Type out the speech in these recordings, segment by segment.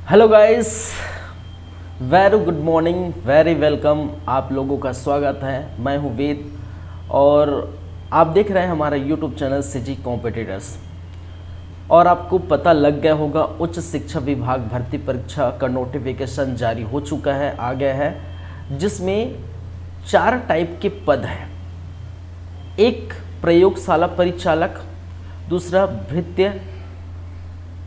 Hello guys, very good morning, very welcome. आप लोगों का स्वागत है। मैं हूं वेद और आप देख रहे हैं हमारा यूट्यूब चैनल सीजी कॉम्पिटिटर्स। और आपको पता लग गया होगा, उच्च शिक्षा विभाग भर्ती परीक्षा का नोटिफिकेशन जारी हो चुका है, आ गया है, जिसमें 4 टाइप के पद हैं। एक प्रयोगशाला परिचालक, दूसरा भृत्य,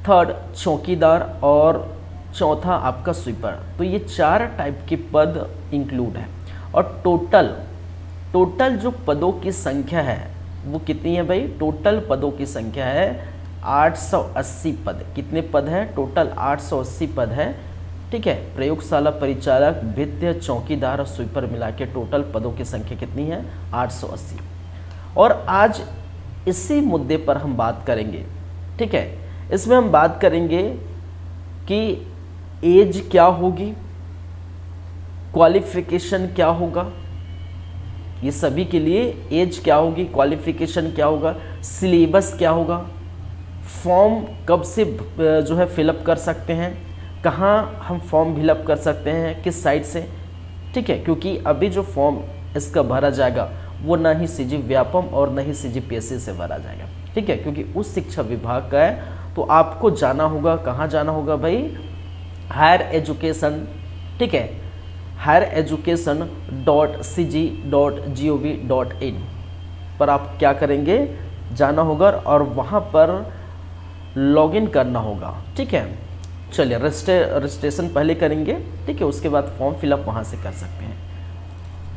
थर्ड चौकीदार और चौथा आपका स्वीपर। तो ये 4 टाइप के पद इंक्लूड है। और टोटल जो पदों की संख्या है वो कितनी है भाई? टोटल पदों की संख्या है 880 पद। कितने पद हैं? टोटल 880 पद है। ठीक है, प्रयोगशाला परिचालक, भृत्य, चौकीदार और स्वीपर मिला के टोटल पदों की संख्या कितनी है? 880। और आज इसी मुद्दे पर हम बात करेंगे। ठीक है, इसमें हम बात करेंगे कि एज क्या होगी, क्वालिफिकेशन क्या होगा, ये सभी के लिए एज क्या होगी, क्वालिफिकेशन क्या होगा, सिलेबस क्या होगा, फॉर्म कब से जो है फिलअप कर सकते हैं, कहाँ हम फॉर्म फिलअप कर सकते हैं, किस साइट से। ठीक है, क्योंकि अभी जो फॉर्म इसका भरा जाएगा वो ना ही सीजी व्यापम और ना ही सीजी पीएससी से भरा जाएगा। ठीक है, क्योंकि उस शिक्षा विभाग का है, तो आपको जाना होगा। कहाँ जाना होगा भाई? Higher education. ठीक है, highereducation.cg.gov.in पर आप क्या करेंगे? जाना होगा और वहाँ पर लॉगिन करना होगा। ठीक है, चलिए रजिस्ट्रेशन पहले करेंगे। ठीक है, उसके बाद फॉर्म फिलअप वहाँ से कर सकते हैं।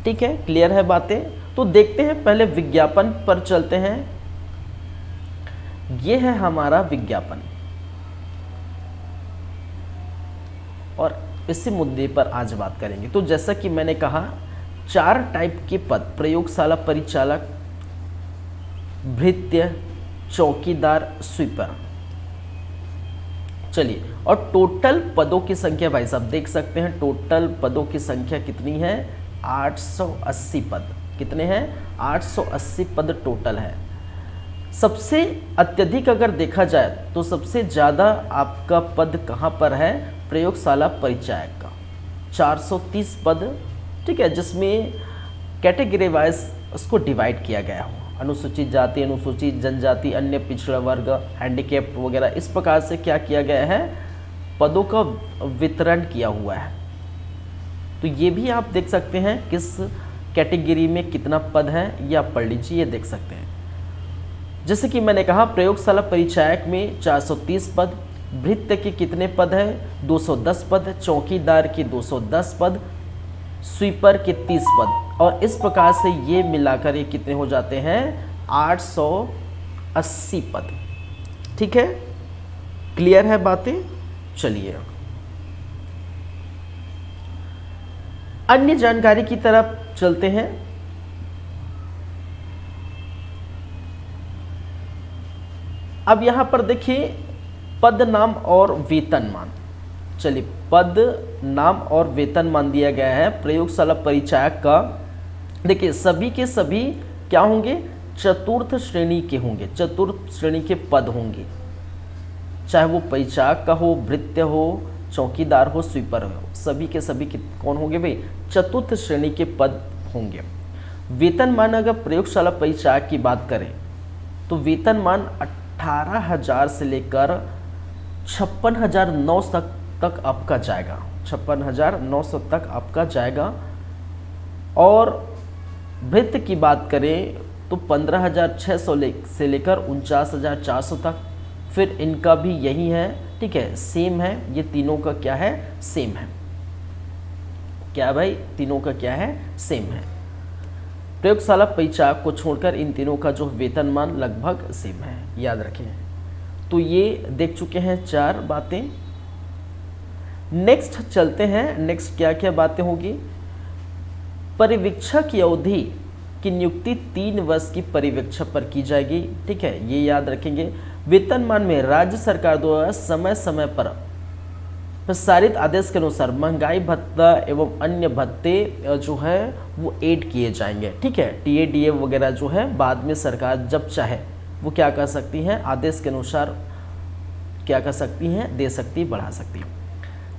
ठीक है, क्लियर है बातें? तो देखते हैं, पहले विज्ञापन पर चलते हैं। ये है हमारा विज्ञापन और इसी मुद्दे पर आज बात करेंगे। तो जैसा कि मैंने कहा, 4 टाइप के पद, प्रयोगशाला परिचालक, भृत्य, चौकीदार, स्वीपर। चलिए, और टोटल पदों की संख्या भाई साहब देख सकते हैं। टोटल पदों की संख्या कितनी है? 880 पद। कितने हैं? 880 पद टोटल है। सबसे अत्यधिक अगर देखा जाए तो सबसे ज़्यादा आपका पद कहाँ पर है? प्रयोगशाला परिचायक का 430 पद। ठीक है, जिसमें कैटेगरी वाइज उसको डिवाइड किया गया हो। अनुसूचित जाति, अनुसूचित जनजाति, अन्य पिछड़ा वर्ग, हैंडीकैप वगैरह, इस प्रकार से क्या किया गया है? पदों का वितरण किया हुआ है। तो ये भी आप देख सकते हैं किस कैटेगरी में कितना पद है, ये आप पढ़ लीजिए, ये देख सकते हैं। जैसे कि मैंने कहा, प्रयोगशाला परिचायक में 430 पद, भृत्य के कितने पद है? 210 पद, चौकीदार के 210 पद, स्वीपर के 30 पद। और इस प्रकार से ये मिलाकर ये कितने हो जाते हैं? 880 पद। ठीक है, क्लियर है बातें? चलिए अन्य जानकारी की तरफ चलते हैं। अब यहां पर देखिए, पद नाम और वेतनमान। चलिए, पद नाम और वेतनमान दिया गया है प्रयोगशाला परिचायक का। देखिए, सभी के सभी क्या होंगे? चतुर्थ श्रेणी के होंगे। चतुर्थ श्रेणी के पद होंगे, चाहे वो परिचायक का हो, भृत्य हो, चौकीदार हो, स्वीपर हो, सभी के सभी कौन होंगे भाई? चतुर्थ श्रेणी के पद होंगे। वेतनमान अगर प्रयोगशाला परिचायक की बात करें तो वेतनमान 18,000 से लेकर 56,900 तक आपका जाएगा। 56,900 तक आपका जाएगा। और भृत्य की बात करें तो 15,600 से लेकर 49,400 तक। फिर इनका भी यही है। ठीक है, सेम है। ये तीनों का क्या है? सेम है। क्या भाई? तीनों का क्या है? सेम है। प्रयोगशाला परिचायक को छोड़कर इन तीनों का जो वेतनमान लगभग सेम है, याद रखें। तो ये देख चुके हैं 4 बातें। नेक्स्ट चलते हैं। नेक्स्ट क्या क्या बातें होगी? परिवीक्षक की अवधि की नियुक्ति 3 वर्ष की परिवीक्षक पर की जाएगी। ठीक है, ये याद रखेंगे। वेतनमान में राज्य सरकार द्वारा समय समय पर प्रसारित आदेश के अनुसार महंगाई भत्ता एवं अन्य भत्ते जो है वो ऐड किए जाएंगे। ठीक है, टीए डीए वगैरह जो है बाद में सरकार जब चाहे वो क्या कर सकती हैं? आदेश के अनुसार क्या कर सकती हैं? दे सकती, बढ़ा सकती है।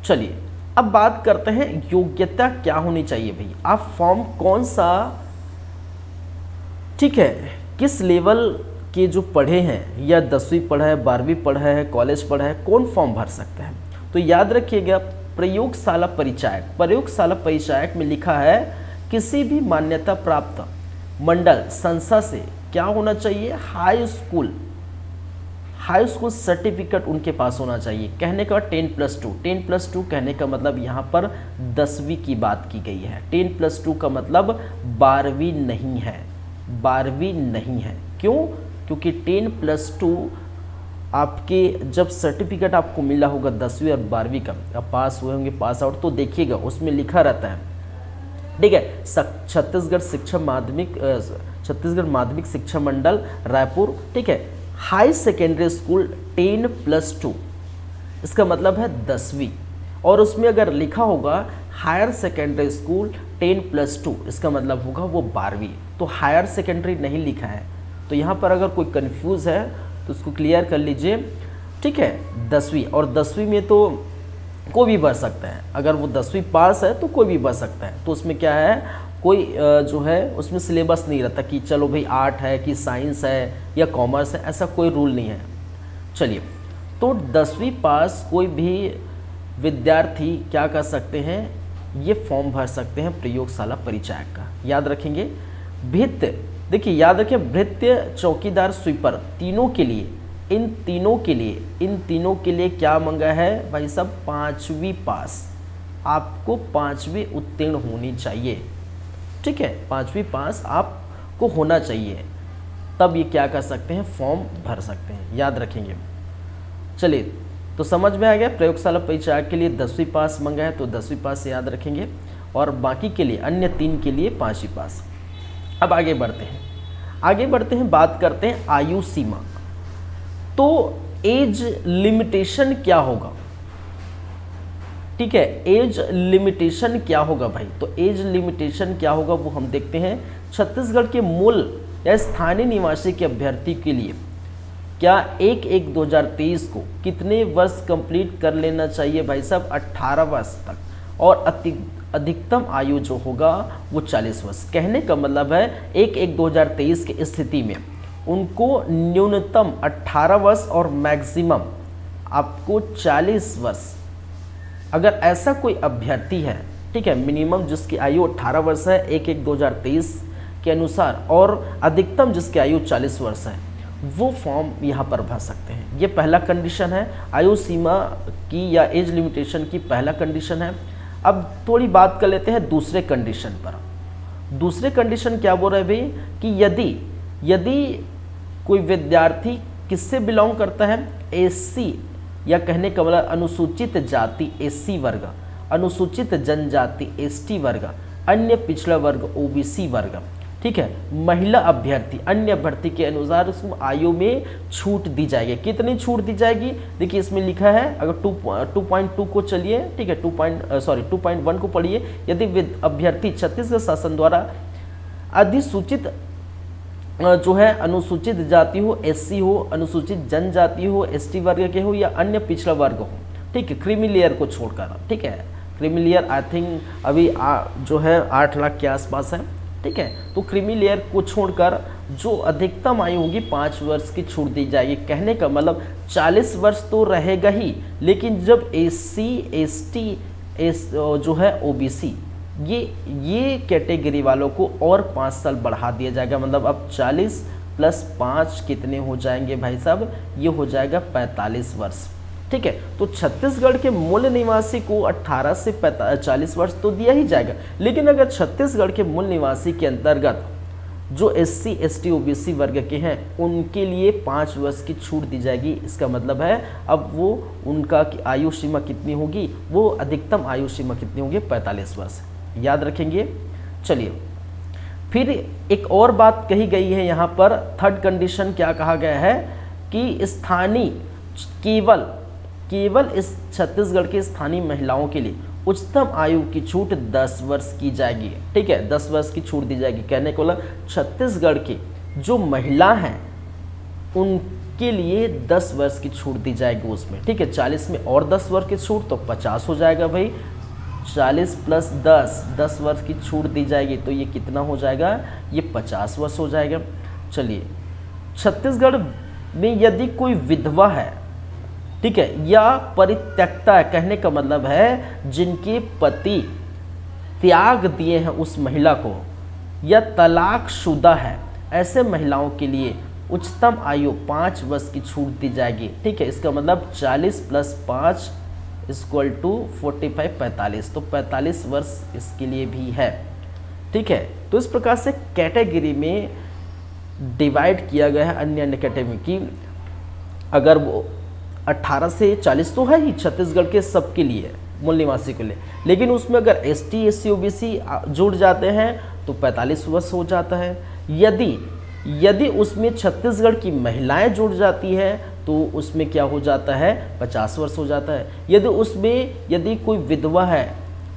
चलिए अब बात करते हैं योग्यता क्या होनी चाहिए भाई, आप फॉर्म कौन सा, ठीक है, किस लेवल के जो पढ़े हैं, या 10वीं पढ़ा है, 12वीं पढ़ा है, कॉलेज पढ़ा है, कौन फॉर्म भर सकते हैं। तो याद रखिएगा प्रयोगशाला परिचायक, प्रयोगशाला परिचायक में लिखा है किसी भी मान्यता प्राप्त मंडल संस्था से क्या होना चाहिए, हाई स्कूल सर्टिफिकेट उनके पास होना चाहिए। कहने का 10+2, 10+2 कहने का मतलब यहाँ पर 10वीं की बात की गई है। 10+2 का मतलब 12वीं नहीं है, 12वीं नहीं है। क्यों? क्योंकि 10+2 आपके जब सर्टिफिकेट आपको मिला होगा 10वीं और 12वीं का, अब पास हुए होंगे, पास आउट, तो देखिएगा उसमें लिखा रहता है, ठीक है, छत्तीसगढ़ माध्यमिक शिक्षा मंडल रायपुर, ठीक है, हाई सेकेंडरी स्कूल 10+2, इसका मतलब है 10वीं। और उसमें अगर लिखा होगा हायर सेकेंडरी स्कूल 10+2, इसका मतलब होगा वो 12वीं। तो हायर सेकेंडरी नहीं लिखा है, तो यहाँ पर अगर कोई कंफ्यूज है तो उसको क्लियर कर लीजिए, ठीक है। 10वीं, और 10वीं में तो कोई भी भर सकता है, अगर वो 10वीं पास है तो कोई भी भर सकता है। तो उसमें क्या है, कोई जो है उसमें सिलेबस नहीं रहता कि चलो भाई आर्ट है कि साइंस है या कॉमर्स है, ऐसा कोई रूल नहीं है। चलिए, तो 10वीं पास कोई भी विद्यार्थी क्या कर सकते हैं, ये फॉर्म भर सकते हैं प्रयोगशाला परिचायक का। याद रखेंगे भृत्य, देखिए याद रखिए भृत्य, चौकीदार, स्वीपर, तीनों के लिए, इन तीनों के लिए क्या मांगा है भाई साहब, 5वीं पास, आपको 5वीं उत्तीर्ण होनी चाहिए, ठीक है, 5वीं पास आपको होना चाहिए, तब ये क्या कर सकते हैं, फॉर्म भर सकते हैं। याद रखेंगे। चलिए, तो समझ में आ गया, प्रयोगशाला परिचायक के लिए 10वीं पास मांगा है, तो 10वीं पास से याद रखेंगे, और बाकी के लिए अन्य 3 के लिए 5वीं पास। अब आगे बढ़ते हैं, बात करते हैं आयु सीमा। तो एज लिमिटेशन क्या होगा, ठीक है, एज लिमिटेशन क्या होगा भाई, तो एज लिमिटेशन क्या होगा वो हम देखते हैं। छत्तीसगढ़ के मूल या स्थानीय निवासी के अभ्यर्थी के लिए क्या 1/1/2023 को कितने वर्ष कंप्लीट कर लेना चाहिए भाई साहब, 18 वर्ष तक, और अधिकतम आयु जो होगा वो 40 वर्ष। कहने का मतलब है 1/1/2023 की स्थिति में उनको न्यूनतम 18 वर्ष और मैक्सिमम आपको 40 वर्ष, अगर ऐसा कोई अभ्यर्थी है, ठीक है, मिनिमम जिसकी आयु 18 वर्ष है 1/1/2023 के अनुसार, और अधिकतम जिसकी आयु 40 वर्ष है, वो फॉर्म यहाँ पर भर सकते हैं। ये पहला कंडीशन है आयु सीमा की या एज लिमिटेशन की, पहला कंडीशन है। अब थोड़ी बात कर लेते हैं दूसरे कंडीशन पर। दूसरे कंडीशन क्या बोल रहे हैं भाई, कि यदि कोई विद्यार्थी किससे बिलोंग करता है, एससी, या कहने का मतलब अनुसूचित जाति एससी वर्ग, अनुसूचित जनजाति एसटी वर्ग, अन्य पिछड़ा वर्ग ओबीसी वर्ग, ठीक है, महिला अभ्यर्थी अन्य अभ्यर्थी के अनुसार उसको आयु में छूट दी जाएगी। कितनी छूट दी जाएगी, देखिए इसमें लिखा है, अगर 2.2 को चलिए, ठीक है, 2.1 को पढ़िए। यदि अभ्यर्थी छत्तीसगढ़ शासन द्वारा अधिसूचित जो है अनुसूचित जाति हो, एससी हो, अनुसूचित जनजाति हो, एसटी वर्ग के हो, या अन्य पिछड़ा वर्ग हो, ठीक है, क्रीमी लेयर को छोड़कर, ठीक है, क्रीमी लेयर आई थिंक अभी जो है 8 लाख के आसपास है, ठीक है, तो क्रीमी लेयर को छोड़कर जो अधिकतम आयु होगी 5 वर्ष की छूट दी जाएगी। कहने का मतलब 40 वर्ष तो रहेगा ही, लेकिन जब एससी, एसटी, जो है ओबीसी, ये कैटेगरी वालों को और 5 साल बढ़ा दिया जाएगा। मतलब अब 40 + 5 कितने हो जाएंगे भाई साहब, ये हो जाएगा 45 वर्ष, ठीक है। तो छत्तीसगढ़ के मूल निवासी को 18 से 40 वर्ष तो दिया ही जाएगा, लेकिन अगर छत्तीसगढ़ के मूल निवासी के अंतर्गत जो एससी, एसटी, ओबीसी वर्ग के हैं उनके लिए 5 वर्ष की छूट दी जाएगी। इसका मतलब है अब वो उनका आयु सीमा कितनी होगी, वो अधिकतम आयु सीमा कितनी होगी, 45 वर्ष। याद रखेंगे। चलिए, फिर एक और बात कही गई है यहाँ पर, थर्ड कंडीशन क्या कहा गया है कि स्थानीय केवल इस छत्तीसगढ़ के स्थानीय महिलाओं के लिए उच्चतम आयु की छूट 10 वर्ष की जाएगी, ठीक है, 10 वर्ष की छूट दी जाएगी। कहने को मतलब छत्तीसगढ़ की जो महिला हैं के लिए 10 वर्ष की छूट दी जाएगी उसमें, ठीक है। 40 में और 10 वर्ष की छूट तो 50 हो जाएगा भाई। 40 प्लस 10 वर्ष की छूट दी जाएगी तो ये कितना हो जाएगा, ये 50 वर्ष हो जाएगा। चलिए, छत्तीसगढ़ में यदि कोई विधवा है, ठीक है, या परित्यक्ता है, कहने का मतलब है जिनके पति त्याग दिए हैं उस महिला को, या तलाकशुदा है, ऐसे महिलाओं के लिए उच्चतम आयु 5 वर्ष की छूट दी जाएगी, ठीक है। इसका मतलब 40 प्लस 5 इक्वल टू 45, 45, तो 45 वर्ष इसके लिए भी है, ठीक है। तो इस प्रकार से कैटेगरी में डिवाइड किया गया है अन्य अन्य कैटेगरी की। अगर वो 18 से 40 तो है ही छत्तीसगढ़ के सबके लिए, मूल निवासी के लिए, लेकिन उसमें अगर ST SC OBC जुड़ जाते हैं तो 45 वर्ष हो जाता है। यदि उसमें छत्तीसगढ़ की महिलाएं जुड़ जाती है तो उसमें क्या हो जाता है, 50 वर्ष हो जाता है। यदि कोई विधवा है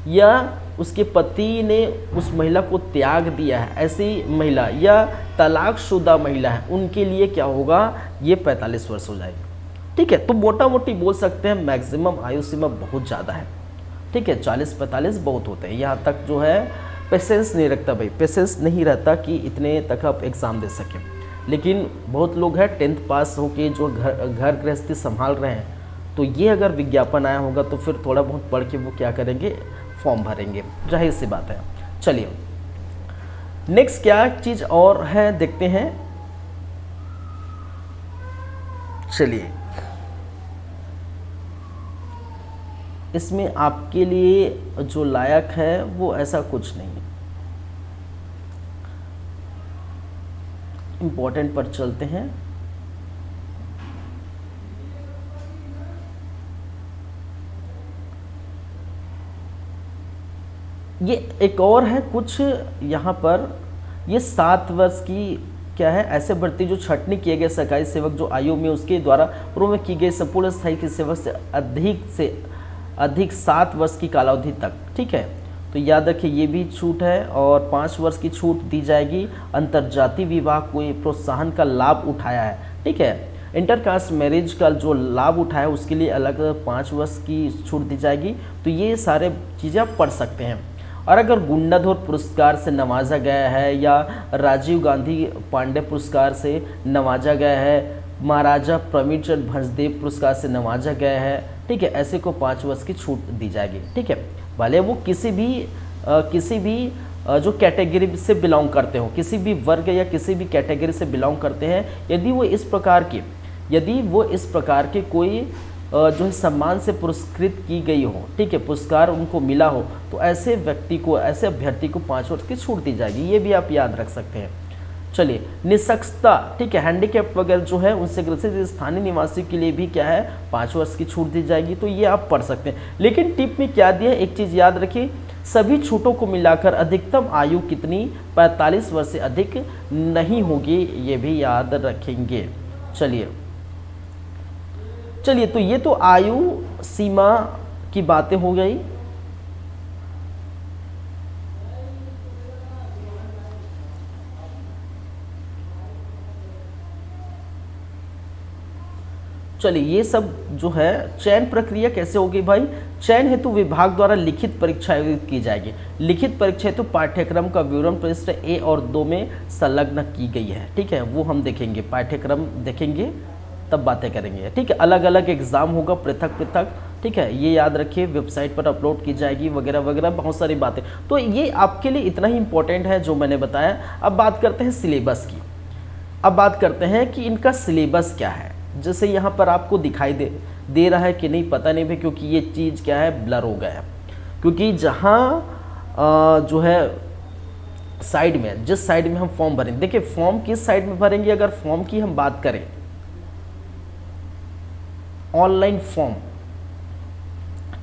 या उसके पति ने उस महिला को त्याग दिया है, ऐसी महिला या तलाकशुदा महिला है, उनके लिए क्या होगा, ये 45 वर्ष हो जाएगी, ठीक है। तो मोटा मोटी बोल सकते हैं मैक्सिमम आयु सीमा बहुत ज़्यादा है, ठीक है। 40-45 बहुत होते हैं, यहाँ तक जो है पेशेंस नहीं रखता भाई, पेशेंस नहीं रहता कि इतने तक आप एग्ज़ाम दे सकें। लेकिन बहुत लोग हैं 10th पास होके जो घर गृहस्थी संभाल रहे हैं, तो ये अगर विज्ञापन आया होगा तो फिर थोड़ा बहुत पढ़ के वो क्या करेंगे, फॉर्म भरेंगे, जाहिर सी बात है। चलिए नेक्स्ट क्या चीज़ और है देखते हैं। चलिए, इसमें आपके लिए जो लायक है वो ऐसा कुछ नहीं है, इम्पोर्टेंट पर चलते हैं। ये एक और है कुछ यहाँ पर, ये 7 वर्ष की क्या है, ऐसे भर्ती जो छंटनी किए गए सरकारी सेवक जो आयु में उसके द्वारा पूर्व में की गई संपूर्ण स्थायी की सेवा से अधिक 7 वर्ष की कालावधि तक, ठीक है। तो याद रखिए ये भी छूट है, और 5 वर्ष की छूट दी जाएगी। अंतरजातीय विवाह कोई प्रोत्साहन का लाभ उठाया है, ठीक है, इंटरकास्ट मैरिज का जो लाभ उठाया है उसके लिए अलग 5 वर्ष की छूट दी जाएगी। तो ये सारे चीज़ें आप पढ़ सकते हैं। और अगर गुंडाधुर पुरस्कार से नवाजा गया है, या राजीव गांधी पांडे पुरस्कार से नवाजा गया है, महाराजा प्रवीणचंद भंजदेव पुरस्कार से नवाजा गया है, ठीक है, ऐसे को 5 वर्ष की छूट दी जाएगी, ठीक है। भले वो किसी भी जो कैटेगरी से बिलोंग करते हो, किसी भी वर्ग या किसी भी कैटेगरी से बिलोंग करते हैं, यदि वो इस प्रकार के कोई जो है सम्मान से पुरस्कृत की गई हो, ठीक है, पुरस्कार उनको मिला हो, तो ऐसे व्यक्ति को, ऐसे अभ्यर्थी को 5 वर्ष की छूट दी जाएगी। ये भी आप याद रख सकते हैं। चलिए, निःशक्तता, ठीक है, हैंडीकैप वगैरह जो है उनसे ग्रसित स्थानीय निवासी के लिए भी क्या है, 5 वर्ष की छूट दी जाएगी। तो ये आप पढ़ सकते हैं। लेकिन टिप में क्या दिया है, एक चीज़ याद रखिए, सभी छूटों को मिलाकर अधिकतम आयु कितनी, 45 वर्ष से अधिक नहीं होगी, ये भी याद रखेंगे। चलिए, तो ये तो आयु सीमा की बातें हो गई। चलिए, ये सब जो है चयन प्रक्रिया कैसे होगी भाई, चयन हेतु विभाग द्वारा लिखित परीक्षा आयोजित की जाएगी। लिखित परीक्षा हेतु पाठ्यक्रम का विवरण पृष्ठ 1 और 2 में संलग्न की गई है, ठीक है, वो हम देखेंगे, पाठ्यक्रम देखेंगे तब बातें करेंगे, ठीक है। अलग अलग एग्जाम होगा, पृथक पृथक, ठीक है, ये याद रखिए, वेबसाइट पर अपलोड की जाएगी वगैरह वगैरह, बहुत सारी बातें। तो ये आपके लिए इतना ही इंपॉर्टेंट है जो मैंने बताया। अब बात करते हैं सिलेबस की। अब बात करते हैं कि इनका सिलेबस क्या है। जैसे यहाँ पर आपको दिखाई दे रहा है कि नहीं पता नहीं भी, क्योंकि ये चीज़ क्या है, ब्लर हो गया है। क्योंकि जहाँ जो है साइड में, जिस साइड में हम फॉर्म भरेंगे, देखिए फॉर्म किस साइड में भरेंगे, अगर फॉर्म की हम बात करें, ऑनलाइन फॉर्म,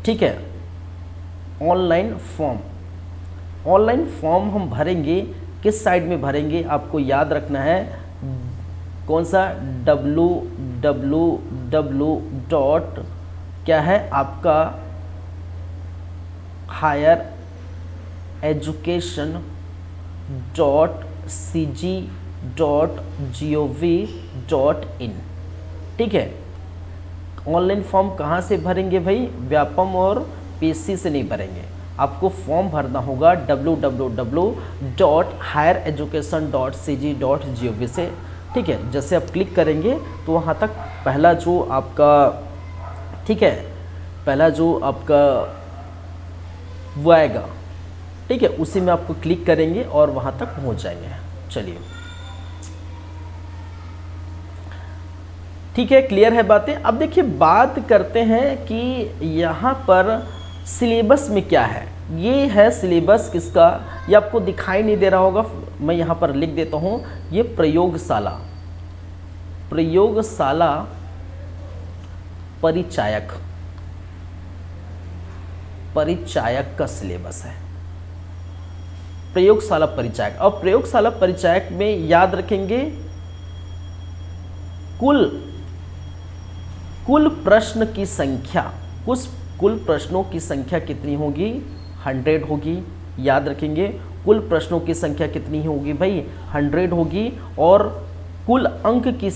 ठीक है, ऑनलाइन फॉर्म हम भरेंगे, किस साइड में भरेंगे, आपको याद रखना है, कौन सा, www. क्या है आपका, highereducation.cg.gov.in, ठीक है। ऑनलाइन फॉर्म कहाँ से भरेंगे भाई? व्यापम और पीएससी से नहीं भरेंगे, आपको फॉर्म भरना होगा www.highereducation.cg.gov से, ठीक है। जैसे आप क्लिक करेंगे तो वहाँ तक पहला जो आपका, ठीक है, पहला जो आपका वो आएगा, ठीक है, उसी में आपको क्लिक करेंगे और वहाँ तक पहुँच जाएंगे। चलिए, ठीक है, क्लियर है बातें। अब देखिए बात करते हैं कि यहाँ पर सिलेबस में क्या है। ये है सिलेबस किसका, ये आपको दिखाई नहीं दे रहा होगा, मैं यहाँ पर लिख देता हूँ, ये प्रयोगशाला परिचायक का सिलेबस है, प्रयोगशाला परिचायक। और प्रयोगशाला परिचायक में याद रखेंगे कुल प्रश्न की संख्या, कुल प्रश्नों की संख्या कितनी होगी? 100 होगी। याद रखेंगे कुल प्रश्नों की संख्या कितनी होगी भाई? 100 होगी। और कुल अंक की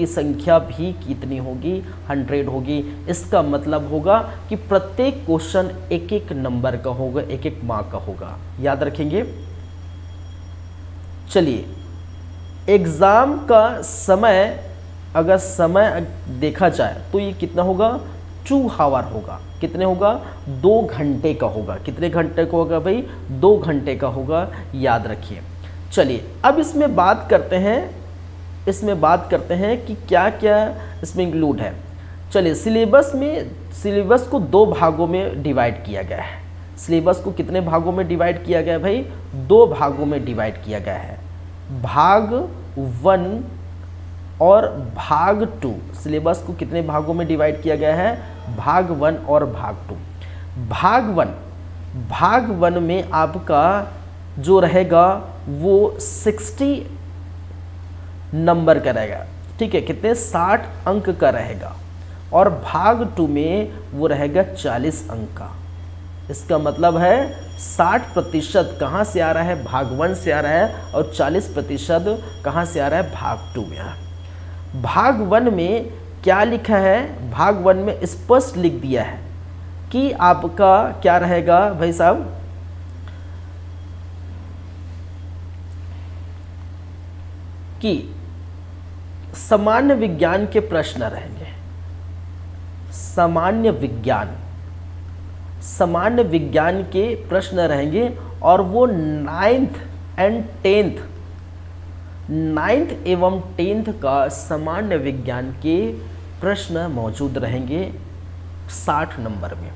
संख्या भी कितनी होगी? 100 होगी। इसका मतलब होगा कि प्रत्येक क्वेश्चन एक एक नंबर का होगा, एक एक मार्क का होगा। याद रखेंगे। चलिए, एग्जाम का समय, अगर समय देखा जाए तो ये कितना होगा? 2 आवर होगा। कितने होगा? 2 घंटे का होगा। कितने घंटे का होगा भाई? 2 घंटे का होगा। याद रखिए। चलिए, अब इसमें बात करते हैं कि क्या क्या इसमें इंक्लूड है। चलिए, सिलेबस को 2 भागों में डिवाइड किया गया है। सिलेबस को कितने भागों में डिवाइड किया गया है भाई? 2 भागों में डिवाइड किया गया है, भाग भाग 1 और भाग 2। सिलेबस को कितने भागों में डिवाइड किया गया है? भाग 1 और भाग 2। भाग 1 में आपका जो रहेगा वो 60 नंबर का रहेगा, ठीक है, कितने? 60 अंक का रहेगा। और भाग 2 में वो रहेगा 40 अंक का। इसका मतलब है 60% कहाँ से आ रहा है? भाग 1 से आ रहा है, और 40% कहाँ से आ रहा है? भाग 2 में। भाग 1 में क्या लिखा है? भाग 1 में स्पष्ट लिख दिया है कि आपका क्या रहेगा भाई साहब? कि सामान्य विज्ञान के प्रश्न रहेंगे। सामान्य विज्ञान के प्रश्न रहेंगे, और वो 9th एवं 10th का सामान्य विज्ञान के प्रश्न मौजूद रहेंगे 60 नंबर में।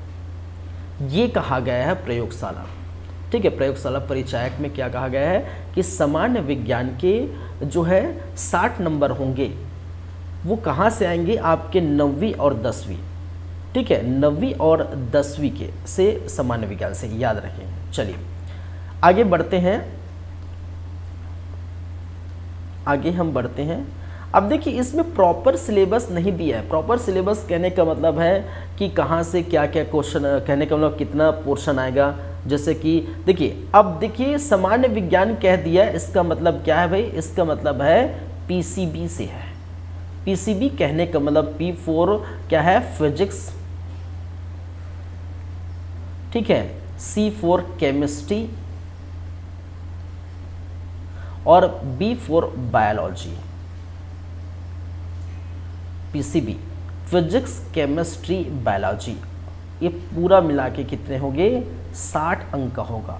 ये कहा गया है प्रयोगशाला, ठीक है। प्रयोगशाला परिचायक में क्या कहा गया है कि सामान्य विज्ञान के जो है 60 नंबर होंगे, वो कहाँ से आएंगे? आपके 9वीं और 10वीं, ठीक है, 9वीं और 10वीं के से सामान्य विज्ञान से। याद रखेंगे। चलिए, आगे हम बढ़ते हैं। अब देखिए, इसमें प्रॉपर सिलेबस नहीं दिया है। प्रॉपर सिलेबस कहने का मतलब है कि कहाँ से क्या क्या क्वेश्चन, कहने का मतलब कितना पोर्शन आएगा। जैसे कि देखिए सामान्य विज्ञान कह दिया, इसका मतलब क्या है भाई? इसका मतलब है पीसीबी से है। पीसीबी कहने का मतलब P for क्या है? फिजिक्स, ठीक है, C for केमिस्ट्री, और B for biology. PCB, physics, chemistry, biology, ये पूरा मिला के कितने होंगे? 60 अंक का होगा।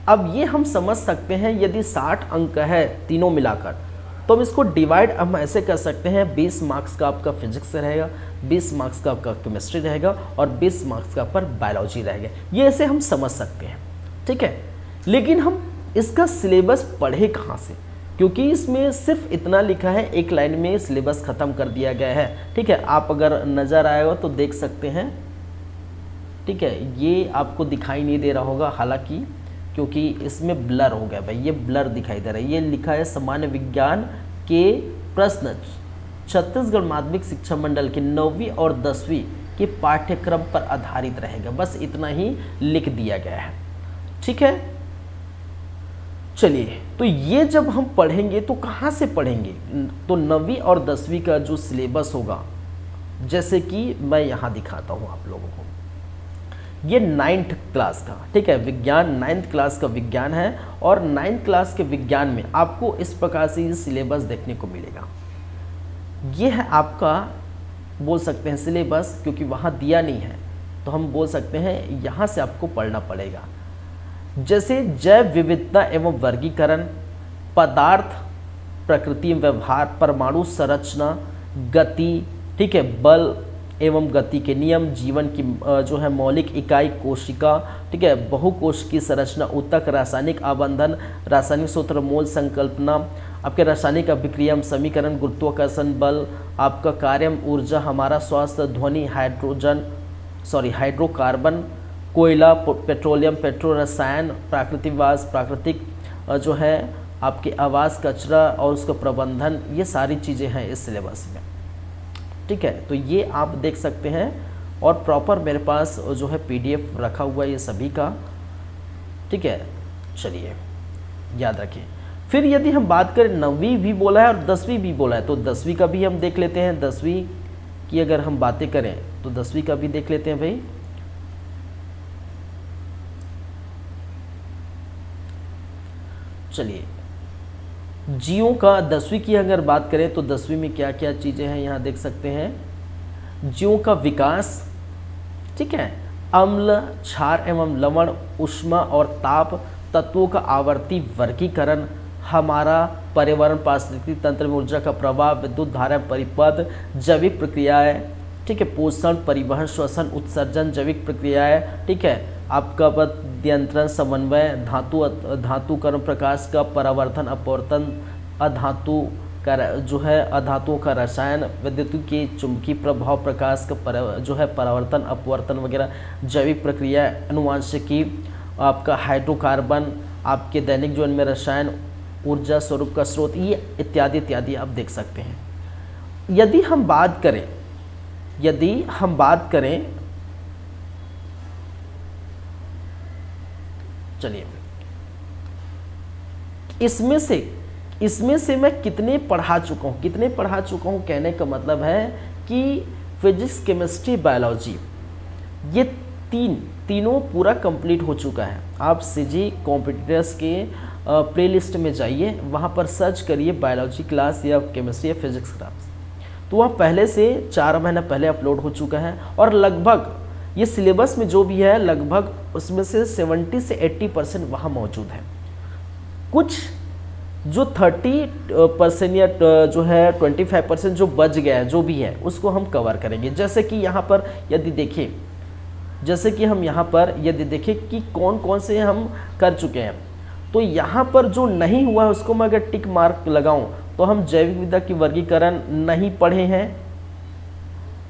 अब ये हम समझ सकते हैं, यदि 60 अंक है तीनों मिलाकर, तो हम इसको डिवाइड हम ऐसे कर सकते हैं, 20 मार्क्स का आपका फिजिक्स से रहेगा, 20 मार्क्स का आपका केमिस्ट्री रहेगा, और 20 मार्क्स का पर बायोलॉजी रहेगा। ये ऐसे हम समझ सकते हैं, ठीक है। लेकिन हम इसका सिलेबस पढ़े कहाँ से? क्योंकि इसमें सिर्फ इतना लिखा है, एक लाइन में सिलेबस ख़त्म कर दिया गया है, ठीक है। आप अगर नज़र आएगा तो देख सकते हैं, ठीक है। ये आपको दिखाई नहीं दे रहा होगा हालांकि, क्योंकि इसमें ब्लर हो गया भाई, ये ब्लर दिखाई दे रहा है। ये लिखा है सामान्य विज्ञान के प्रश्न छत्तीसगढ़ माध्यमिक शिक्षा मंडल के 9वीं और 10वीं के पाठ्यक्रम पर आधारित रहेगा। बस इतना ही लिख दिया गया है, ठीक है। चलिए, तो ये जब हम पढ़ेंगे तो कहाँ से पढ़ेंगे? तो 9वीं और 10वीं का जो सिलेबस होगा, जैसे कि मैं यहाँ दिखाता हूँ आप लोगों को, ये 9th क्लास का, ठीक है, विज्ञान 9th क्लास का विज्ञान है। और 9th क्लास के विज्ञान में आपको इस प्रकार से ये सिलेबस देखने को मिलेगा। ये है आपका, बोल सकते हैं सिलेबस, क्योंकि वहाँ दिया नहीं है तो हम बोल सकते हैं यहाँ से आपको पढ़ना पड़ेगा। जैसे जैव विविधता एवं वर्गीकरण, पदार्थ प्रकृति व्यवहार, परमाणु संरचना, गति, ठीक है, बल एवं गति के नियम, जीवन की जो है मौलिक इकाई कोशिका, ठीक है, बहुकोश की संरचना, ऊतक, रासायनिक आबंधन, रासायनिक सूत्र, मोल संकल्पना, आपके रासायनिक अभिक्रिया, समीकरण, गुरुत्वाकर्षण बल, आपका कार्यम, ऊर्जा, हमारा स्वास्थ्य, ध्वनि, हाइड्रोकार्बन, कोयला, पेट्रोलियम, पेट्रो रसायन, प्राकृतिकवास, प्राकृतिक जो है आपके आवास, कचरा और उसका प्रबंधन, ये सारी चीज़ें हैं इस सिलेबस में, ठीक है। तो ये आप देख सकते हैं, और प्रॉपर मेरे पास जो है PDF रखा हुआ है ये सभी का, ठीक है। चलिए, याद रखिए। फिर यदि हम बात करें, 9वीं भी बोला है और 10वीं भी बोला है, तो 10वीं का भी हम देख लेते हैं। 10वीं की अगर हम बातें करें तो 10वीं का भी देख लेते हैं भाई। चलिए, जीवों का 10वीं की अगर बात करें तो 10वीं में क्या क्या चीज़ें हैं यहाँ देख सकते हैं। जीवों का विकास, ठीक है, अम्ल, क्षार एवं लवण, ऊष्मा और ताप, तत्वों का आवर्ती वर्गीकरण, हमारा पर्यावरण, पारिस्थितिक तंत्र में ऊर्जा का प्रभाव, विद्युत धारा, परिपथ, जैविक प्रक्रियाएं, ठीक है, पोषण, परिवहन, श्वसन, उत्सर्जन, जैविक प्रक्रियाएं, ठीक है, आपका नियंत्रण, समन्वय, धातु कर्म, प्रकाश का परावर्तन, अपवर्तन, अधातु का जो है अधातुओं का रसायन, विद्युत के चुंबकीय प्रभाव, प्रकाश का जो है परावर्तन, अपवर्तन वगैरह, जैविक प्रक्रिया, अनुवांशिकी, आपका हाइड्रोकार्बन, आपके दैनिक जीवन में रसायन, ऊर्जा स्वरूप का स्रोत, ये इत्यादि इत्यादि आप देख सकते हैं। यदि हम बात करें चलिए, इसमें से मैं कितने पढ़ा चुका हूँ, कहने का मतलब है कि फिजिक्स, केमिस्ट्री, बायोलॉजी, ये तीनों पूरा कंप्लीट हो चुका है। आप सीजी कॉम्पिटिटर्स के प्लेलिस्ट में जाइए, वहाँ पर सर्च करिए बायोलॉजी क्लास या केमिस्ट्री या फिजिक्स क्लास, तो वह पहले से 4 महीना पहले अपलोड हो चुका है। और लगभग ये सिलेबस में जो भी है, लगभग उसमें से 70 से 80% वहाँ मौजूद है। कुछ जो 30% या जो है 25% जो बच गया है, जो भी है, उसको हम कवर करेंगे। जैसे कि यहाँ पर यदि देखें कि कौन कौन से हम कर चुके हैं, तो यहाँ पर जो नहीं हुआ है उसको मैं अगर टिक मार्क लगाऊं तो हम जैविक विविधता की वर्गीकरण नहीं पढ़े हैं,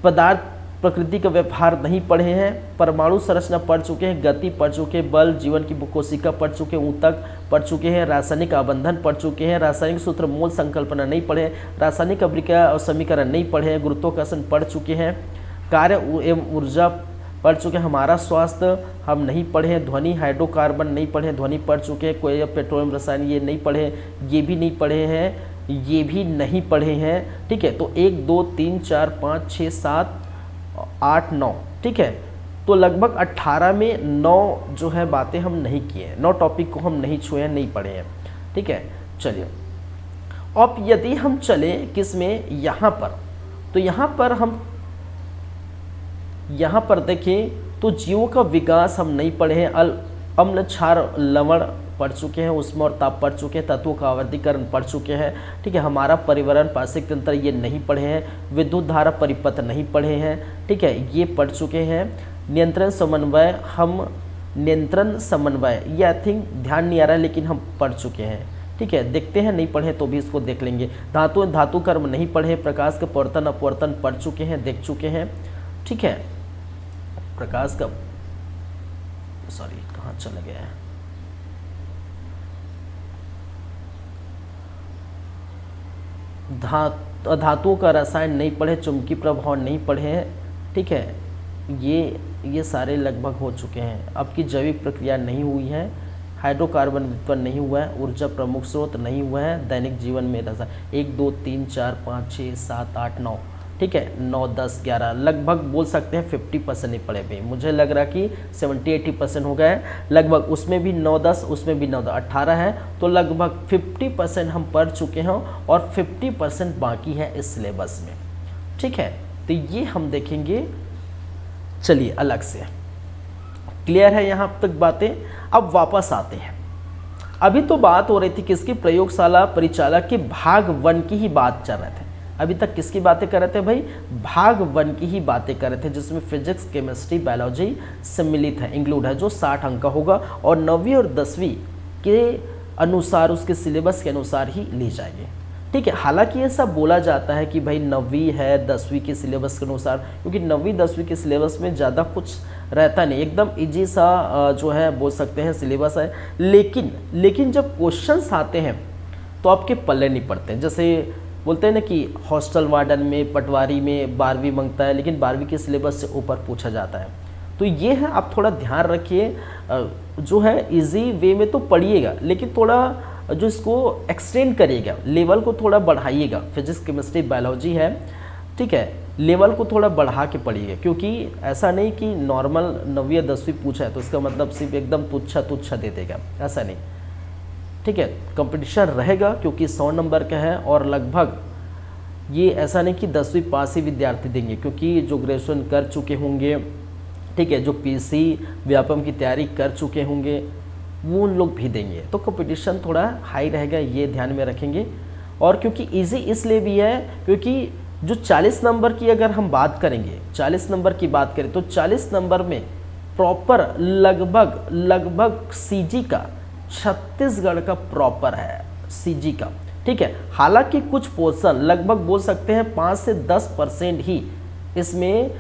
पदार्थ प्रकृति का व्यवहार नहीं पढ़े हैं, परमाणु संरचना पढ़ चुके हैं, गति पढ़ चुके हैं, बल, जीवन की कोशिका पढ़ चुके हैं, ऊतक पढ़ चुके हैं, रासायनिक आबंधन पढ़ चुके हैं, रासायनिक सूत्र, मोल संकल्पना नहीं पढ़े, रासायनिक अभिक्रिया और समीकरण नहीं पढ़े हैं, गुरुत्वाकर्षण पढ़ चुके हैं, कार्य एवं ऊर्जा पढ़ चुके हैं, हमारा स्वास्थ्य हम नहीं पढ़े हैं, ध्वनि, हाइड्रोकार्बन नहीं पढ़े, ध्वनि पढ़ चुके हैं, कोयला, पेट्रोलियम, रसायन ये नहीं पढ़े, ये भी नहीं पढ़े हैं, ठीक है। तो 1 2 3 4 5 6 7 8 9, ठीक है। तो लगभग 18 में 9 जो है बातें हम नहीं किए हैं, 9 टॉपिक को हम नहीं छुए हैं, नहीं पढ़े हैं, ठीक है। चलिए, अब यदि हम चले किस में, यहाँ पर, तो यहाँ पर देखें तो जीवों का विकास हम नहीं पढ़े हैं, अम्ल, क्षार, लवण पढ़ चुके हैं, ऊष्मा और ताप पढ़ चुके हैं, तत्वों का आवर्तीकरण पढ़ चुके हैं, ठीक है। हमारा पर्यावरण, पारिस्थितिक तंत्र ये नहीं पढ़े हैं, विद्युत धारा, परिपथ नहीं पढ़े हैं, ठीक है, ये पढ़ चुके हैं। नियंत्रण समन्वय ये आई थिंक ध्यान नहीं आ रहा है, लेकिन हम पढ़ चुके हैं, ठीक है। देखते हैं, नहीं पढ़े तो भी इसको देख लेंगे। धातु कर्म नहीं पढ़े, प्रकाश का प्रवर्तन अपवर्तन पढ़ चुके हैं, देख चुके हैं, ठीक है। प्रकाश का कहाँ चला गया है, धातुओं का रसायन नहीं पढ़े, चुंबकीय प्रभाव नहीं पढ़े हैं, ठीक है। ये सारे लगभग हो चुके हैं। अब की जैविक प्रक्रिया नहीं हुई है, हाइड्रोकार्बन उत्पन्न नहीं हुआ है, ऊर्जा प्रमुख स्रोत नहीं हुआ है, दैनिक जीवन में रसा 1 2 3 4 5 6 7 8 9, ठीक है 9 10 11 लगभग बोल सकते हैं 50% नहीं पड़े भाई, मुझे लग रहा कि 70-80% हो गया है लगभग, उसमें भी 9 10 उसमें भी 9 10 18 है, तो लगभग 50% हम पढ़ चुके हैं और 50% बाकी है इस सिलेबस में, ठीक है। तो ये हम देखेंगे, चलिए अलग से, क्लियर है यहाँ तक बातें। अब वापस आते हैं, अभी तो बात हो रही थी किसकी, प्रयोगशाला परिचालक के भाग 1 की ही बात चल रहे थे, अभी तक किसकी बातें कर रहे थे भाई, भाग 1 की ही बातें कर रहे थे, जिसमें फिजिक्स केमिस्ट्री बायोलॉजी सम्मिलित है, इंक्लूड है, जो 60 अंक का होगा और 9वीं और 10वीं के अनुसार उसके सिलेबस के अनुसार ही ली जाएगी, ठीक है। हालांकि ये सब बोला जाता है कि भाई 9वीं है 10वीं के सिलेबस के अनुसार, क्योंकि 9वीं 10वीं के सिलेबस में ज़्यादा कुछ रहता नहीं, एकदम इजी सा जो है बोल सकते हैं सिलेबस है, लेकिन जब क्वेश्चंस आते हैं तो आपके पल्ले नहीं पड़ते हैं। जैसे बोलते हैं ना कि हॉस्टल वार्डन में, पटवारी में 12वीं मांगता है, लेकिन 12वीं के सिलेबस से ऊपर पूछा जाता है, तो ये है, आप थोड़ा ध्यान रखिए, जो है इजी वे में तो पढ़िएगा, लेकिन थोड़ा जो इसको एक्सटेंड करिएगा, लेवल को थोड़ा बढ़ाइएगा, फिजिक्स केमिस्ट्री बायोलॉजी है, ठीक है, लेवल को थोड़ा बढ़ा के पढ़िएगा, क्योंकि ऐसा नहीं कि नॉर्मल 9वीं या 10वीं पूछा है तो इसका मतलब सिर्फ एकदम तुच्छा दे देगा, ऐसा नहीं, ठीक है। कंपटीशन रहेगा क्योंकि 100 नंबर का है, और लगभग ये ऐसा नहीं कि 10वीं पास ही विद्यार्थी देंगे, क्योंकि जो ग्रेजुएशन कर चुके होंगे, ठीक है, जो पीसी व्यापम की तैयारी कर चुके होंगे वो उन लोग भी देंगे, तो कंपटीशन थोड़ा हाई रहेगा, ये ध्यान में रखेंगे। और क्योंकि इजी इसलिए भी है क्योंकि जो 40 नंबर की अगर हम बात करेंगे, 40 नंबर की बात करें तो 40 नंबर में प्रॉपर लगभग सीजी का छत्तीसगढ़ का प्रॉपर है, सीजी का, ठीक है। हालांकि कुछ पोर्शन लगभग बोल सकते हैं 5 से 10% ही इसमें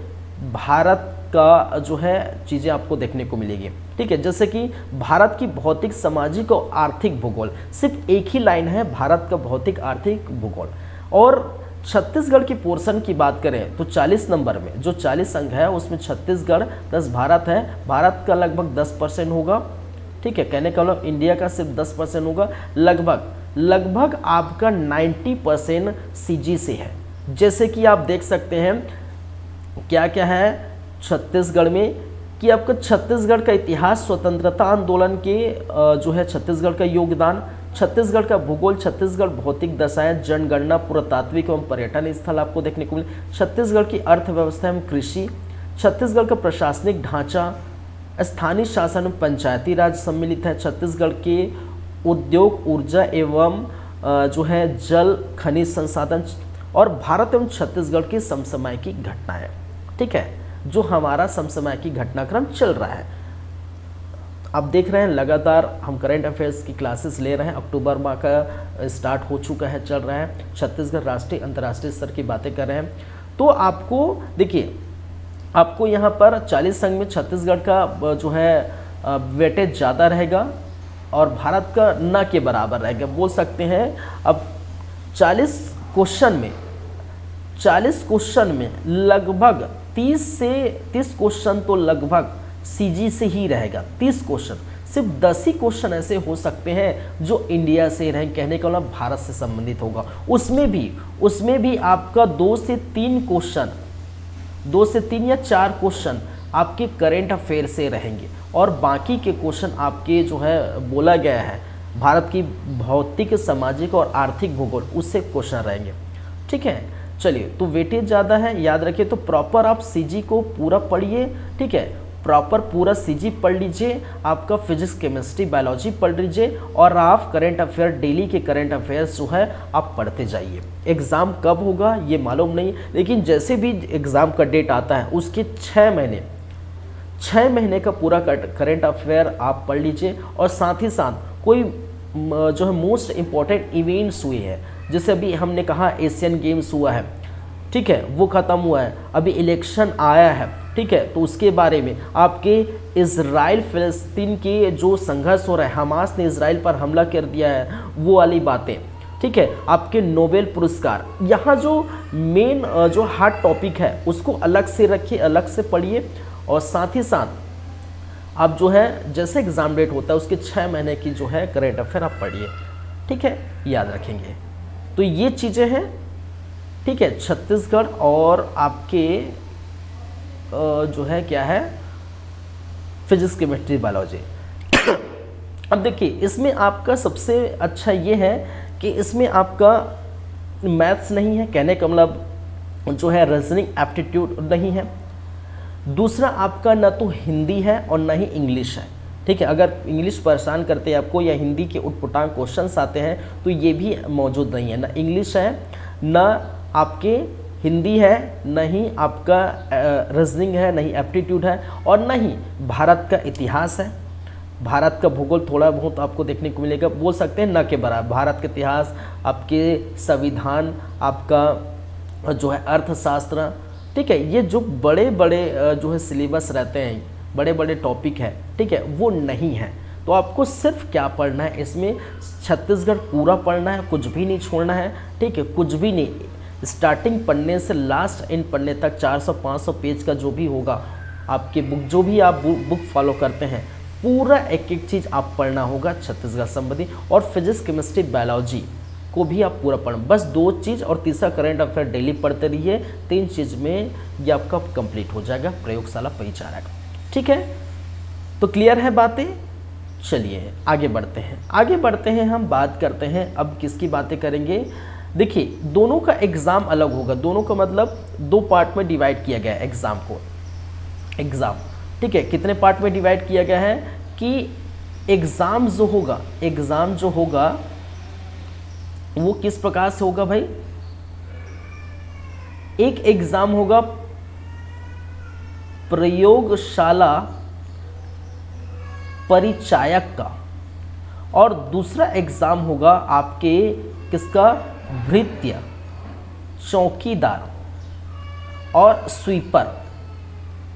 भारत का जो है चीज़ें आपको देखने को मिलेगी, ठीक है। जैसे कि भारत की भौतिक सामाजिक और आर्थिक भूगोल, सिर्फ एक ही लाइन है, भारत का भौतिक आर्थिक भूगोल। और छत्तीसगढ़ की पोर्शन की बात करें तो 40 नंबर में जो 40 अंक है उसमें छत्तीसगढ़ प्लस भारत है, भारत का लगभग 10% होगा, ठीक है, कहने का मतलब इंडिया का सिर्फ 10% होगा, लगभग आपका 90% सीजी से है। जैसे कि आप देख सकते हैं क्या क्या है छत्तीसगढ़ में, कि आपका छत्तीसगढ़ का इतिहास, स्वतंत्रता आंदोलन के जो है छत्तीसगढ़ का योगदान, छत्तीसगढ़ का भूगोल, छत्तीसगढ़ भौतिक दशाएं, जनगणना, पुरातात्विक एवं पर्यटन स्थल आपको देखने को मिले, छत्तीसगढ़ की अर्थव्यवस्था एवं कृषि, छत्तीसगढ़ का प्रशासनिक ढांचा, स्थानीय शासन एवं पंचायती राज सम्मिलित है, छत्तीसगढ़ के उद्योग, ऊर्जा एवं जो है जल खनिज संसाधन, और भारत एवं छत्तीसगढ़ की समसामयिक घटनाएं, ठीक है, जो हमारा समसामयिक घटनाक्रम चल रहा है। आप देख रहे हैं लगातार हम करंट अफेयर्स की क्लासेस ले रहे हैं, अक्टूबर माह का स्टार्ट हो चुका है, चल रहा है, छत्तीसगढ़ राष्ट्रीय अंतर्राष्ट्रीय स्तर की बातें कर रहे हैं। तो आपको देखिए, आपको यहाँ पर 40 अंक में छत्तीसगढ़ का जो है वेटेज ज़्यादा रहेगा और भारत का न के बराबर रहेगा, बोल सकते हैं। अब 40 क्वेश्चन में लगभग 30 क्वेश्चन तो लगभग सीजी से ही रहेगा, 30 क्वेश्चन, सिर्फ 10 ही क्वेश्चन ऐसे हो सकते हैं जो इंडिया से रहें, कहने का मतलब भारत से संबंधित होगा। उसमें भी आपका 2 से 3 या 4 क्वेश्चन आपके करेंट अफेयर से रहेंगे, और बाकी के क्वेश्चन आपके जो है बोला गया है भारत की भौतिक, सामाजिक और आर्थिक भूगोल, उससे क्वेश्चन रहेंगे, ठीक है। चलिए, तो वेटेज ज़्यादा है, याद रखिए। तो प्रॉपर आप सीजी को पूरा पढ़िए, ठीक है, प्रॉपर पूरा सीजी पढ़ लीजिए, आपका फिजिक्स केमिस्ट्री बायोलॉजी पढ़ लीजिए, और आप करंट अफेयर, डेली के करंट अफेयर्स जो है आप पढ़ते जाइए। एग्ज़ाम कब होगा ये मालूम नहीं, लेकिन जैसे भी एग्ज़ाम का डेट आता है उसके 6 महीने का पूरा करंट अफेयर आप पढ़ लीजिए, और साथ ही साथ कोई जो है मोस्ट इम्पॉर्टेंट इवेंट्स हुए हैं, जैसे अभी हमने कहा एशियन गेम्स हुआ है, ठीक है, वो ख़त्म हुआ है, अभी इलेक्शन आया है, ठीक है, तो उसके बारे में आपके इजराइल फिलिस्तीन के जो संघर्ष हो रहा है, हमास ने इजराइल पर हमला कर दिया है, वो वाली बातें, ठीक है, आपके नोबेल पुरस्कार, यहाँ जो मेन जो हार्ड टॉपिक है उसको अलग से रखिए, अलग से पढ़िए, और साथ ही साथ आप जो है जैसे एग्ज़ाम डेट होता है उसके 6 महीने की जो है करेंट अफेयर आप पढ़िए, ठीक है, याद रखेंगे। तो ये चीज़ें हैं, ठीक है, छत्तीसगढ़ और आपके जो है क्या है, फिजिक्स, केमिस्ट्री, बायोलॉजी। अब देखिए इसमें आपका सबसे अच्छा ये है कि इसमें आपका मैथ्स नहीं है, कहने का मतलब जो है रीजनिंग एप्टीट्यूड नहीं है। दूसरा आपका ना तो हिंदी है और ना ही इंग्लिश है, ठीक है। अगर इंग्लिश परेशान करते हैं आपको या हिंदी के उटपटांग क्वेश्चंस आते हैं तो ये भी मौजूद नहीं है, ना इंग्लिश है, ना आपके हिंदी है, ना ही आपका रीजनिंग है, ना ही एप्टीट्यूड है, और ना ही भारत का इतिहास है। भारत का भूगोल थोड़ा बहुत आपको देखने को मिलेगा, बोल सकते हैं न के बराबर। भारत का इतिहास, आपके संविधान, आपका जो है अर्थशास्त्र, ठीक है, ये जो बड़े बड़े जो है सिलेबस रहते हैं, बड़े बड़े टॉपिक है, ठीक है, वो नहीं है। तो आपको सिर्फ क्या पढ़ना है, इसमें छत्तीसगढ़ पूरा पढ़ना है, कुछ भी नहीं छोड़ना है, ठीक है, कुछ भी नहीं। स्टार्टिंग पढ़ने से लास्ट एंड पढ़ने तक 400-500 पेज का जो भी होगा आपके बुक, जो भी आप बुक फॉलो करते हैं, पूरा एक एक चीज़ आप पढ़ना होगा छत्तीसगढ़ संबंधी। और फिजिक्स, केमिस्ट्री, बायोलॉजी को भी आप पूरा पढ़, बस 2 चीज़ और तीसरा करंट अफेयर डेली पढ़ते रहिए। 3 चीज़ में ये आपका कंप्लीट हो जाएगा प्रयोगशाला परिचारक, ठीक है। तो क्लियर है बातें। चलिए आगे बढ़ते हैं, हम बात करते हैं अब किसकी बातें करेंगे। देखिए दोनों का एग्ज़ाम अलग होगा, दोनों का मतलब 2 पार्ट में डिवाइड किया गया है एग्ज़ाम को, ठीक है। कितने पार्ट में डिवाइड किया गया है कि एग्ज़ाम जो होगा वो किस प्रकार से होगा भाई। एक एग्ज़ाम होगा प्रयोगशाला परिचायक का, और दूसरा एग्ज़ाम होगा आपके किसका, भृत्य, चौकीदार और स्वीपर,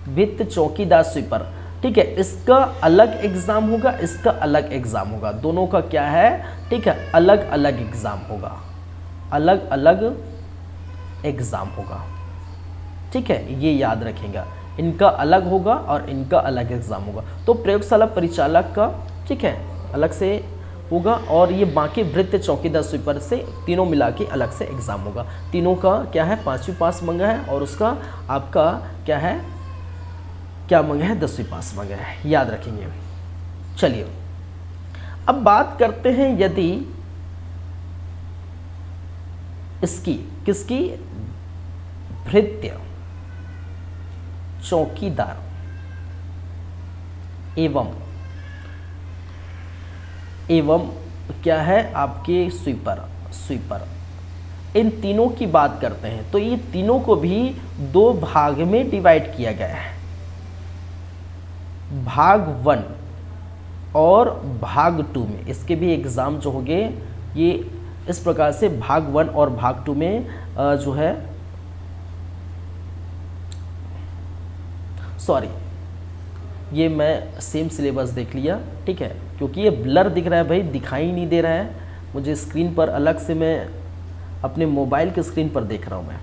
भृत्य, चौकीदार, स्वीपर, ठीक है। इसका अलग एग्ज़ाम होगा, इसका अलग एग्ज़ाम होगा, दोनों का क्या है, ठीक है, अलग अलग एग्ज़ाम होगा, अलग अलग एग्ज़ाम होगा, ठीक है, ये याद रखेगा। इनका अलग होगा और इनका अलग एग्ज़ाम होगा। तो प्रयोगशाला परिचालक का, ठीक है, अलग से होगा, और ये बाकी भृत्य, चौकीदार, स्वीपर से तीनों मिला के अलग से एग्ज़ाम होगा। तीनों का क्या है, 5वीं पास मंगा है, और उसका आपका क्या है, क्या मंगा है, 10वीं पास मंगा है, याद रखेंगे। चलिए अब बात करते हैं यदि इसकी किसकी, भृत्य, चौकीदार एवं क्या है आपके स्वीपर, इन तीनों की बात करते हैं। तो ये तीनों को भी 2 भाग में डिवाइड किया गया है, भाग 1 और भाग 2 में। इसके भी एग्ज़ाम जो होंगे ये इस प्रकार से भाग 1 और भाग 2 में जो है, सॉरी ये मैं सेम सिलेबस देख लिया, ठीक है, क्योंकि ये ब्लर दिख रहा है भाई, दिखाई नहीं दे रहा है मुझे स्क्रीन पर, अलग से मैं अपने मोबाइल के स्क्रीन पर देख रहा हूँ मैं,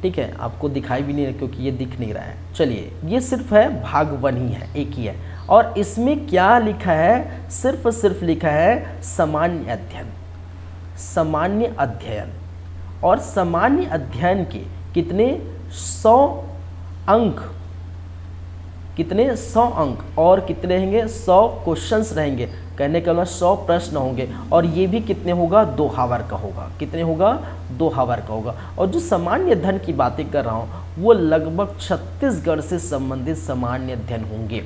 ठीक है, आपको दिखाई भी नहीं रहा क्योंकि ये दिख नहीं रहा है। चलिए ये सिर्फ है भाग 1 ही है, एक ही है, और इसमें क्या लिखा है, सिर्फ लिखा है सामान्य अध्ययन, और सामान्य अध्ययन के कितने 100 अंक, और कितने रहेंगे, 100 क्वेश्चंस रहेंगे, कहने का मतलब 100 प्रश्न होंगे, और ये भी कितने होगा, 2 हावर का होगा। कितने होगा, 2 हावर का होगा। और जो सामान्य अध्ययन की बातें कर रहा हूँ वो लगभग छत्तीसगढ़ से संबंधित सामान्य अध्ययन होंगे,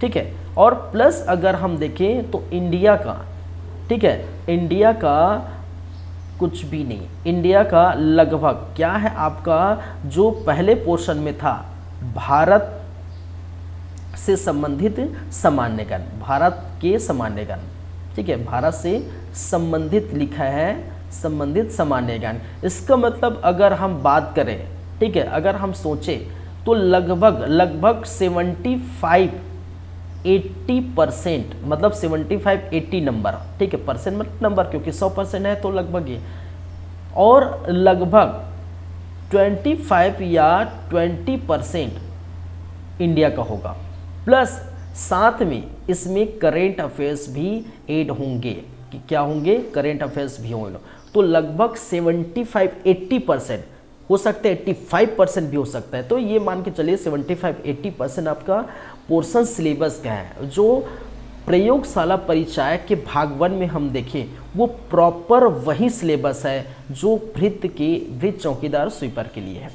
ठीक है। और प्लस अगर हम देखें तो इंडिया का, ठीक है, इंडिया का कुछ भी नहीं, इंडिया का लगभग क्या है आपका, जो पहले पोर्शन में था भारत से संबंधित सामान्य ज्ञान, भारत के सामान्य ज्ञान, ठीक है, भारत से संबंधित लिखा है, संबंधित सामान्य ज्ञान। इसका मतलब अगर हम बात करें, ठीक है, अगर हम सोचें तो लगभग 75-80%, मतलब 75-80 नंबर, ठीक है, परसेंट मतलब नंबर, क्योंकि 100% है तो लगभग ये, और लगभग 25 या 20% इंडिया का होगा, प्लस साथ में इसमें करेंट अफेयर्स भी ऐड होंगे। कि क्या होंगे? करेंट अफेयर्स भी होंगे। तो लगभग 75-80% हो सकता है, 85% भी हो सकता है। तो ये मान के चलिए 75-80% आपका पोर्शन सिलेबस का है। जो प्रयोगशाला परिचायक के भाग 1 में हम देखें वो प्रॉपर वही सिलेबस है जो भृत्य चौकीदार स्वीपर के लिए है।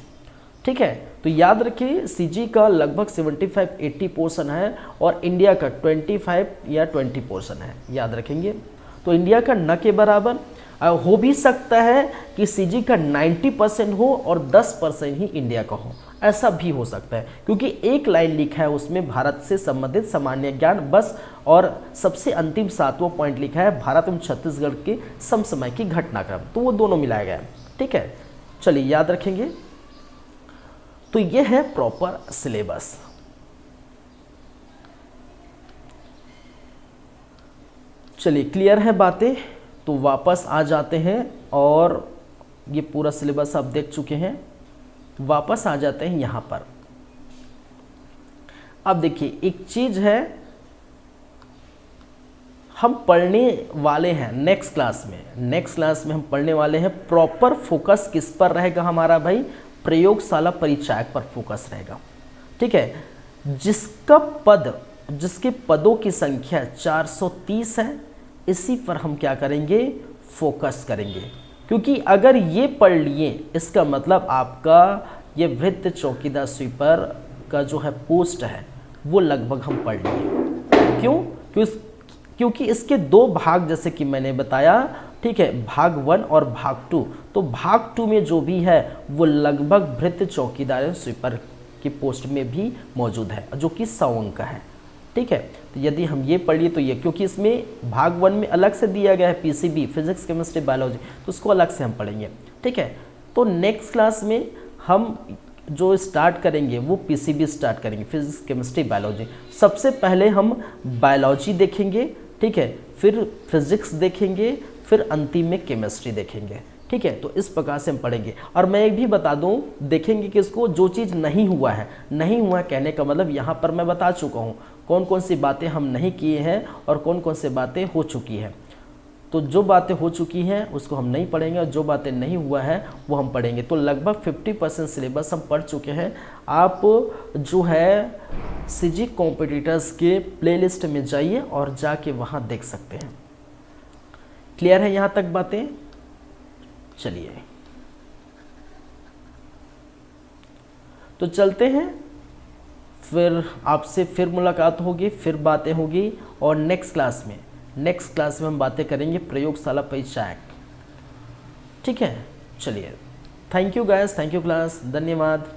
ठीक है, तो याद रखिए सीजी का लगभग 75-80 पोर्शन है और इंडिया का 25 या 20 पोर्शन है, याद रखेंगे। तो इंडिया का न के बराबर हो भी सकता है कि सीजी का 90% हो और 10% ही इंडिया का हो, ऐसा भी हो सकता है, क्योंकि एक लाइन लिखा है उसमें भारत से संबंधित सामान्य ज्ञान बस, और सबसे अंतिम 7वां पॉइंट लिखा है भारत एवं छत्तीसगढ़ के समसमय की घटनाक्रम, तो वो दोनों मिलाया गया है। ठीक है, चलिए याद रखेंगे। तो ये है प्रॉपर सिलेबस। चलिए क्लियर है बातें, तो वापस आ जाते हैं और ये पूरा सिलेबस आप देख चुके हैं। वापस आ जाते हैं यहाँ पर। अब देखिए एक चीज़ है, हम पढ़ने वाले हैं नेक्स्ट क्लास में हम पढ़ने वाले हैं प्रॉपर फोकस किस पर रहेगा हमारा भाई? प्रयोगशाला परिचायक पर फोकस रहेगा। ठीक है, जिसके पदों की संख्या 430 है, इसी पर हम क्या करेंगे? फोकस करेंगे। क्योंकि अगर ये पढ़ लिए इसका मतलब आपका ये भृत्य चौकीदार स्वीपर का जो है पोस्ट है वो लगभग हम पढ़ लिए। क्योंकि इसके 2 भाग जैसे कि मैंने बताया, ठीक है, भाग 1 और भाग 2। तो भाग 2 में जो भी है वो लगभग भृत्य चौकीदार स्वीपर की पोस्ट में भी मौजूद है, जो कि 100 अंक का है। ठीक है, तो यदि हम ये पढ़ लिए तो ये, क्योंकि इसमें भाग 1 में अलग से दिया गया है पीसीबी, फिजिक्स केमिस्ट्री बायोलॉजी, तो उसको अलग से हम पढ़ेंगे। ठीक है, तो नेक्स्ट क्लास में हम जो स्टार्ट करेंगे वो पीसीबी स्टार्ट करेंगे, फिजिक्स केमिस्ट्री बायोलॉजी। सबसे पहले हम बायोलॉजी देखेंगे, ठीक है, फिर फिजिक्स देखेंगे, फिर अंतिम में केमिस्ट्री देखेंगे। ठीक है, तो इस प्रकार से हम पढ़ेंगे। और मैं एक भी बता दूं, देखेंगे कि इसको जो चीज़ नहीं हुआ है कहने का मतलब यहाँ पर मैं बता चुका हूँ कौन कौन सी बातें हम नहीं किए हैं और कौन कौन सी बातें हो चुकी हैं। तो जो बातें हो चुकी हैं उसको हम नहीं पढ़ेंगे और जो बातें नहीं हुआ है वो हम पढ़ेंगे। तो लगभग 50% सिलेबस हम पढ़ चुके हैं। आप जो है सीजी कॉम्पिटिटर्स के प्लेलिस्ट में जाइए और जाके वहाँ देख सकते हैं। क्लियर है यहाँ तक बातें? चलिए तो चलते हैं, फिर आपसे फिर मुलाकात होगी, फिर बातें होगी, और नेक्स्ट क्लास में हम बातें करेंगे प्रयोगशाला परिचायक। ठीक है, चलिए, thank you guys, thank you class, धन्यवाद।